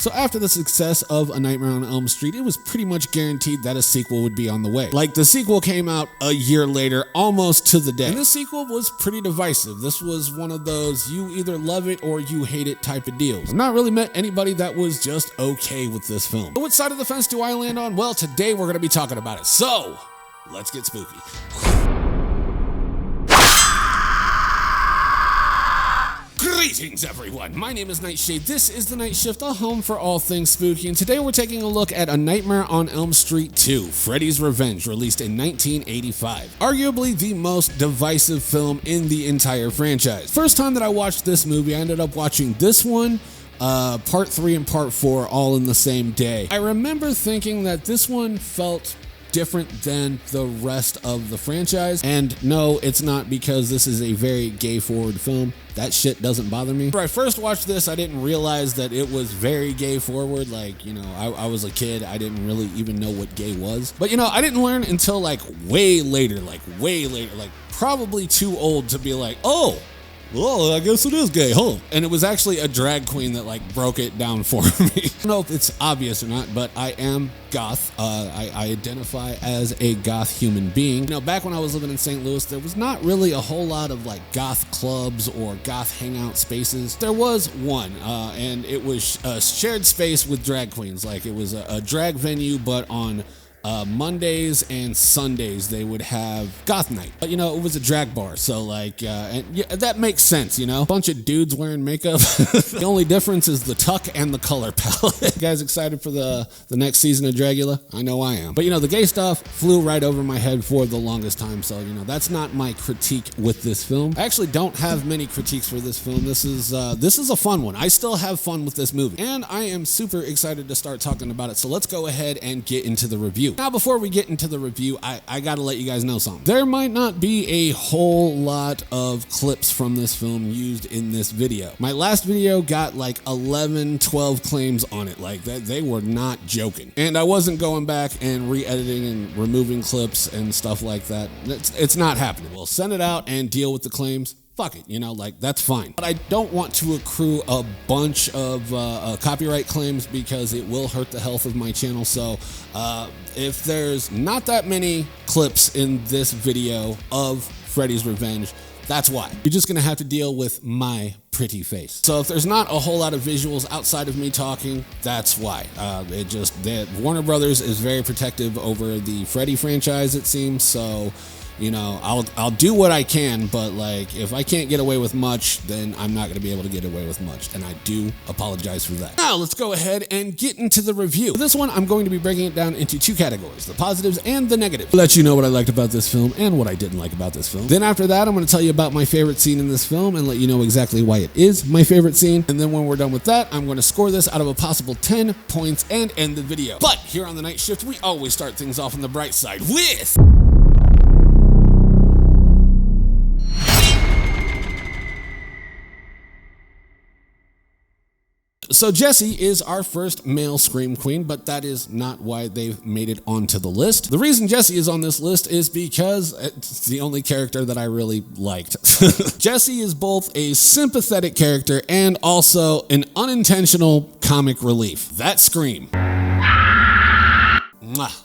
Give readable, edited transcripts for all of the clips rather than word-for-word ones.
So after the success of A Nightmare on Elm Street, it was pretty much guaranteed that a sequel would be on the way. Like, the sequel came out a year later, almost to the day. And the sequel was pretty divisive. This was one of those you either love it or you hate it type of deals. I've not really met anybody that was just okay with this film. But which side of the fence do I land on? Well, today we're gonna be talking about it. So, let's get spooky. Greetings, everyone. My name is Nightshade. This is The Night Shift, a home for all things spooky, and today we're taking a look at A Nightmare on Elm Street 2, Freddys Revenge, released in 1985. Arguably the most divisive film in the entire franchise. First time that I watched this movie, I ended up watching this one, part 3 and part 4 all in the same day. I remember thinking that this one felt different than the rest of the franchise, and no, it's not because this is a very gay forward film. That shit doesn't bother me. When I first watched this, I didn't realize that it was very gay forward. Like, you know, I was a kid, I didn't really even know what gay was. But you know, I didn't learn until like way later, like probably too old to be like, oh, well, I guess it is gay, huh? And it was actually a drag queen that like broke it down for me. I don't know if it's obvious or not, but I am goth. I identify as a goth human being. You know, back when I was living in St. Louis, there was not really a whole lot of like goth clubs or goth hangout spaces. There was one, and it was a shared space with drag queens. Like, it was a drag venue, but on Mondays and Sundays they would have goth night. But you know, it was a drag bar, so like, and yeah, that makes sense, you know? Bunch of dudes wearing makeup. The only difference is the tuck and the color palette. You guys excited for the next season of Dragula? I know I am. But you know, the gay stuff flew right over my head for the longest time, so you know, that's not my critique with this film. I actually don't have many critiques for this film. This is a fun one. I still have fun with this movie, and I am super excited to start talking about it, so let's go ahead and get into the review. Now, before we get into the review, I gotta let you guys know something. There might not be a whole lot of clips from this film used in this video. My last video got like 11, 12 claims on it. Like, that, they were not joking. And I wasn't going back and re-editing and removing clips and stuff like that. It's not happening. We'll send it out and deal with the claims. Fuck it, you know, like, that's fine. But I don't want to accrue a bunch of copyright claims because it will hurt the health of my channel. So if there's not that many clips in this video of Freddys Revenge, that's why. You're just gonna have to deal with my pretty face. So if there's not a whole lot of visuals outside of me talking, that's why. Warner Brothers is very protective over the Freddy franchise, it seems, so you know, I'll do what I can, but like, if I can't get away with much, then I'm not gonna be able to get away with much, and I do apologize for that. Now, let's go ahead and get into the review. For this one, I'm going to be breaking it down into two categories, the positives and the negatives. I'll let you know what I liked about this film and what I didn't like about this film. Then after that, I'm gonna tell you about my favorite scene in this film and let you know exactly why it is my favorite scene. And then when we're done with that, I'm gonna score this out of a possible 10 points and end the video. But here on The Night Shift, we always start things off on the bright side with So Jessie is our first male Scream Queen, but that is not why they've made it onto the list. The reason Jessie is on this list is because it's the only character that I really liked. Jessie is both a sympathetic character and also an unintentional comic relief. That scream.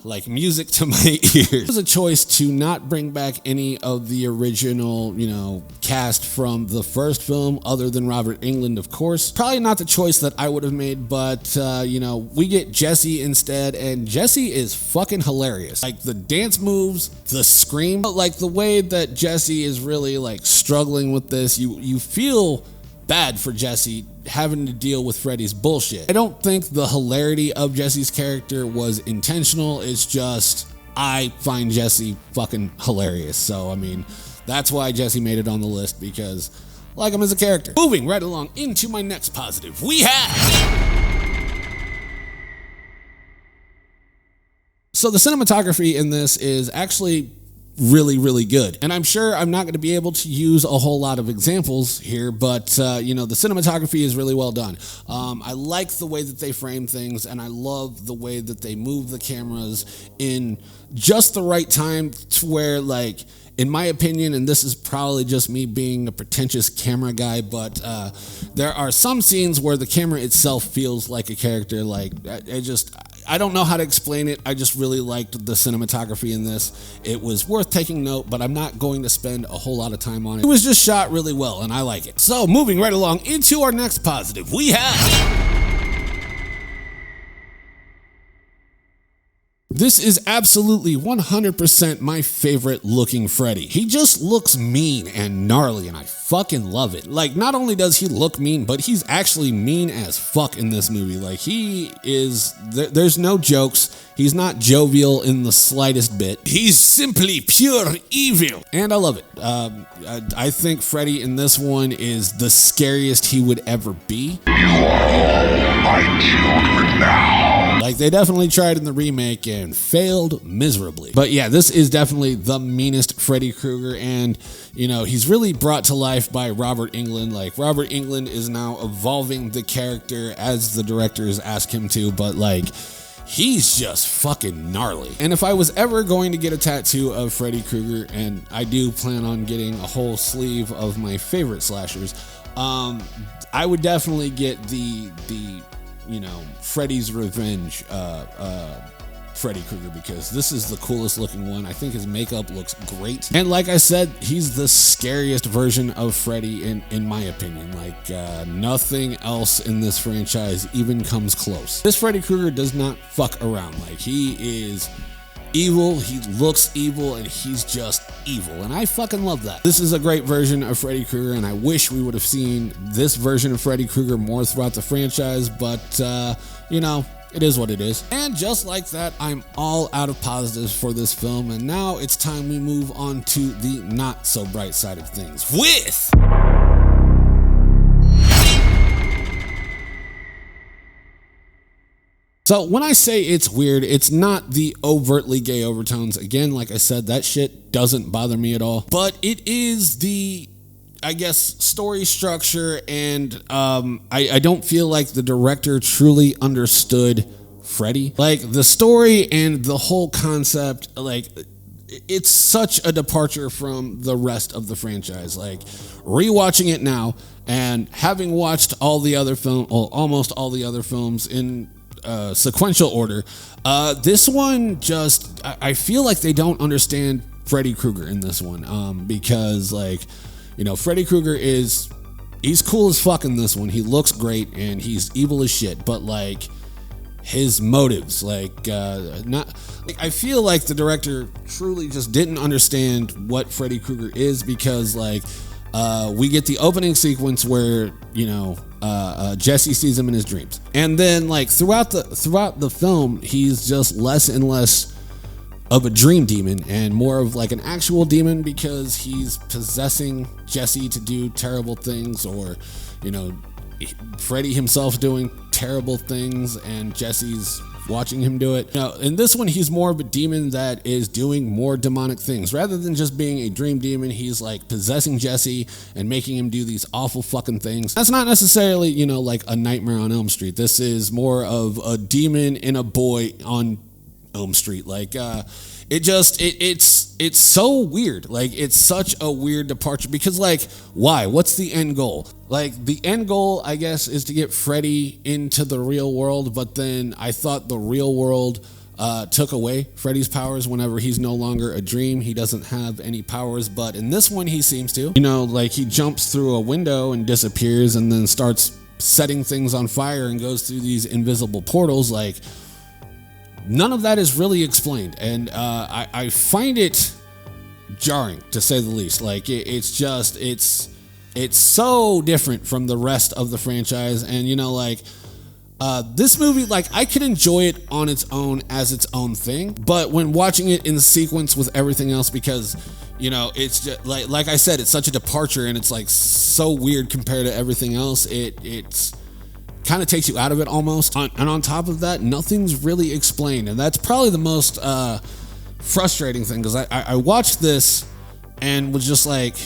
Like music to my ears. It was a choice to not bring back any of the original, you know, cast from the first film, other than Robert Englund, of course. Probably not the choice that I would have made, but, you know, we get Jessie instead, and Jessie is fucking hilarious. Like, the dance moves, the scream, but like the way that Jessie is really like struggling with this, you feel bad for Jessie having to deal with Freddy's bullshit. I don't think the hilarity of Jessie's character was intentional. It's just, I find Jessie fucking hilarious. So, I mean, that's why Jessie made it on the list, because I like him as a character. Moving right along into my next positive, we have... So the cinematography in this is actually really, really good. And I'm sure I'm not going to be able to use a whole lot of examples here, but you know, the cinematography is really well done. I like the way that they frame things, and I love the way that they move the cameras in just the right time to where, like, in my opinion, and this is probably just me being a pretentious camera guy, but there are some scenes where the camera itself feels like a character. Like, I don't know how to explain it. I just really liked the cinematography in this. It was worth taking note, but I'm not going to spend a whole lot of time on it. It was just shot really well, and I like it. So, moving right along into our next positive, we have... This is absolutely 100% my favorite looking Freddy. He just looks mean and gnarly, and I fucking love it. Like, not only does he look mean, but he's actually mean as fuck in this movie. Like, he is, there's no jokes. He's not jovial in the slightest bit. He's simply pure evil. And I love it. I think Freddy in this one is the scariest he would ever be. You are all my children now. Like, they definitely tried in the remake and failed miserably. But yeah, this is definitely the meanest Freddy Krueger, and you know, he's really brought to life by Robert Englund. Like, Robert Englund is now evolving the character as the directors ask him to, but like, he's just fucking gnarly. And if I was ever going to get a tattoo of Freddy Krueger, and I do plan on getting a whole sleeve of my favorite slashers, I would definitely get the you know, Freddys Revenge Freddy Krueger, because this is the coolest looking one. I think his makeup looks great, and like I said, he's the scariest version of Freddy in my opinion. Like, nothing else in this franchise even comes close. This Freddy Krueger does not fuck around. Like, he is evil, he looks evil, and he's just evil, and I fucking love that. This is a great version of Freddy Krueger, and I wish we would have seen this version of Freddy Krueger more throughout the franchise, but you know, it is what it is. And just like that, I'm all out of positives for this film, and now it's time we move on to the not so bright side of things with... So when I say it's weird, it's not the overtly gay overtones. Again, like I said, that shit doesn't bother me at all. But it is the, I guess, story structure, and I don't feel like the director truly understood Freddy. Like, the story and the whole concept, like, it's such a departure from the rest of the franchise. Like, rewatching it now and having watched all the other films, well, almost all the other films in sequential order, this one just, I feel like they don't understand Freddy Krueger in this one, because, like, you know, Freddy Krueger he's cool as fuck in this one. He looks great and he's evil as shit, but like, his motives, like, I feel like the director truly just didn't understand what Freddy Krueger is, because like, we get the opening sequence where, you know, Jesse sees him in his dreams, and then like throughout the film, he's just less and less of a dream demon and more of like an actual demon, because he's possessing Jesse to do terrible things, or, you know, Freddy himself doing terrible things and Jesse's watching him do it. Now, in this one, he's more of a demon that is doing more demonic things. Rather than just being a dream demon, he's like possessing Jesse and making him do these awful fucking things. That's not necessarily, you know, like a Nightmare on Elm Street. This is more of a demon in a boy on Elm Street. Like, it's so weird. Like, it's such a weird departure, because like, why? What's the end goal? Like, the end goal, I guess, is to get Freddy into the real world, but then I thought the real world took away Freddy's powers whenever he's no longer a dream. He doesn't have any powers, but in this one he seems to. You know, like, he jumps through a window and disappears and then starts setting things on fire and goes through these invisible portals. Like, none of that is really explained, and I find it jarring, to say the least. Like, it's so different from the rest of the franchise, and you know, like, this movie, like, I could enjoy it on its own as its own thing, but when watching it in sequence with everything else, because, you know, it's just like I said, it's such a departure, and it's like so weird compared to everything else, it's kind of takes you out of it almost. And on top of that, nothing's really explained, and that's probably the most frustrating thing, because I watched this and was just like,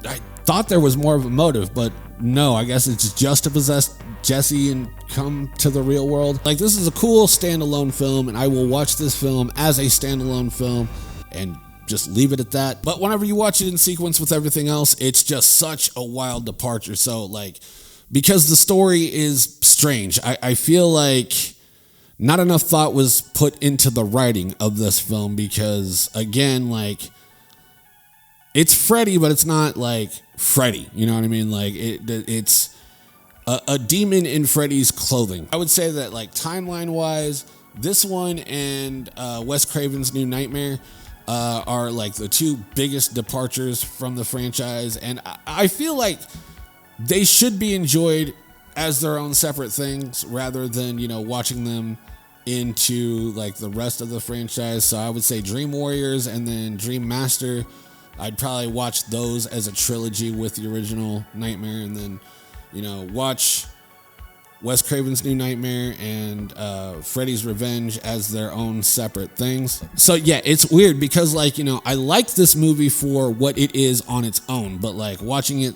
I thought there was more of a motive, but no, I guess it's just to possess Jesse and come to the real world. Like, this is a cool standalone film, and I will watch this film as a standalone film and just leave it at that. But whenever you watch it in sequence with everything else, it's just such a wild departure. So, like, because the story is strange, I feel like not enough thought was put into the writing of this film, because, again, like, it's Freddy, but it's not like Freddy. You know what I mean? Like, it's a demon in Freddy's clothing. I would say that, like, timeline-wise, this one and Wes Craven's New Nightmare are like the two biggest departures from the franchise, and I feel like they should be enjoyed as their own separate things rather than, you know, watching them into like the rest of the franchise. So I would say Dream Warriors and then Dream Master, I'd probably watch those as a trilogy with the original Nightmare, and then, you know, watch Wes Craven's New Nightmare and Freddys Revenge as their own separate things. So yeah, it's weird because, like, you know, I like this movie for what it is on its own, but like watching it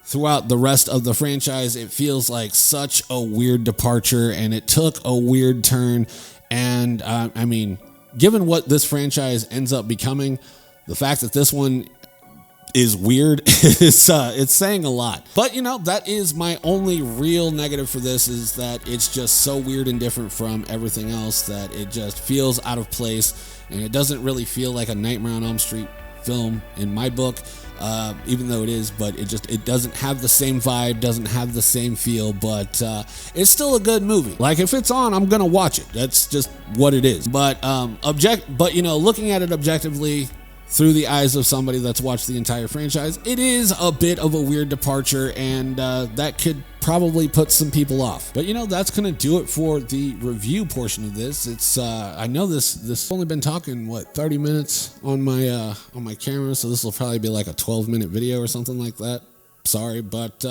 throughout the rest of the franchise, it feels like such a weird departure, and it took a weird turn. And I mean, given what this franchise ends up becoming, the fact that this one is weird, it's saying a lot. But, you know, that is my only real negative for this, is that it's just so weird and different from everything else that it just feels out of place, and it doesn't really feel like a Nightmare on Elm Street film in my book, even though it is, but it doesn't have the same vibe, doesn't have the same feel, but it's still a good movie. Like, if it's on, I'm gonna watch it. That's just what it is. But you know, looking at it objectively through the eyes of somebody that's watched the entire franchise, it is a bit of a weird departure, and that could probably put some people off. But, you know, that's gonna do it for the review portion of this. It's I know this only been talking 30 minutes on my camera, so this will probably be like a 12-minute video or something like that. Sorry, but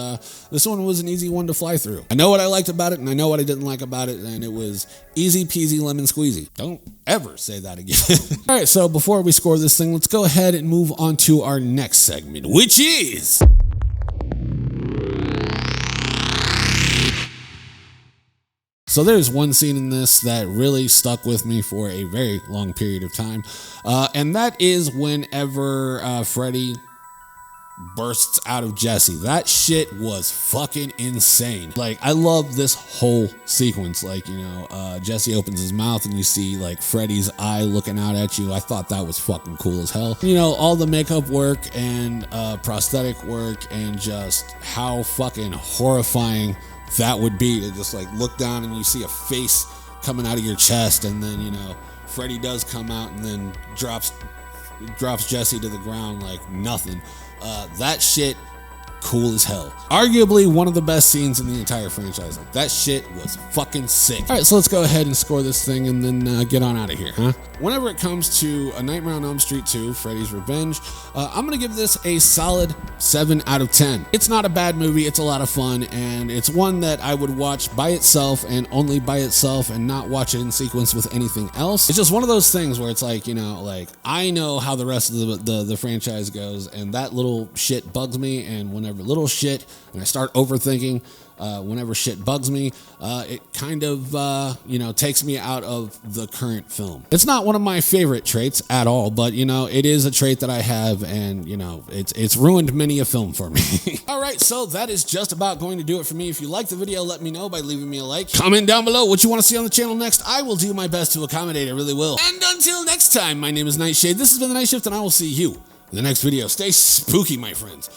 this one was an easy one to fly through. I know what I liked about it, and I know what I didn't like about it, and it was easy peasy lemon squeezy. Don't ever say that again. All right, so before we score this thing, let's go ahead and move on to our next segment, which is... So there's one scene in this that really stuck with me for a very long period of time, and that is whenever Freddy bursts out of Jesse. That shit was fucking insane. Like, I love this whole sequence. Like, you know, Jesse opens his mouth and you see like Freddy's eye looking out at you. I thought that was fucking cool as hell. You know, all the makeup work and prosthetic work, and just how fucking horrifying that would be to just like look down and you see a face coming out of your chest, and then, you know, Freddy does come out and then drops Jesse to the ground like nothing. That shit, cool as hell. Arguably one of the best scenes in the entire franchise. Like, that shit was fucking sick. All right, so let's go ahead and score this thing and then get on out of here, huh? Whenever it comes to A Nightmare on Elm Street 2, Freddy's Revenge, I'm gonna give this a solid 7 out of 10. It's not a bad movie, it's a lot of fun, and it's one that I would watch by itself and only by itself and not watch it in sequence with anything else. It's just one of those things where it's like, you know, like, I know how the rest of the franchise goes, and that little shit bugs me, and whenever little shit, and I start overthinking, whenever shit bugs me, it kind of, you know, takes me out of the current film. It's not one of my favorite traits at all, but, you know, it is a trait that I have, and, you know, it's ruined many a film for me. All right, so that is just about going to do it for me. If you liked the video, let me know by leaving me a like. Comment down below what you want to see on the channel next. I will do my best to accommodate, I really will. And until next time, my name is Nightshade. This has been The Night Shift, and I will see you in the next video. Stay spooky, my friends.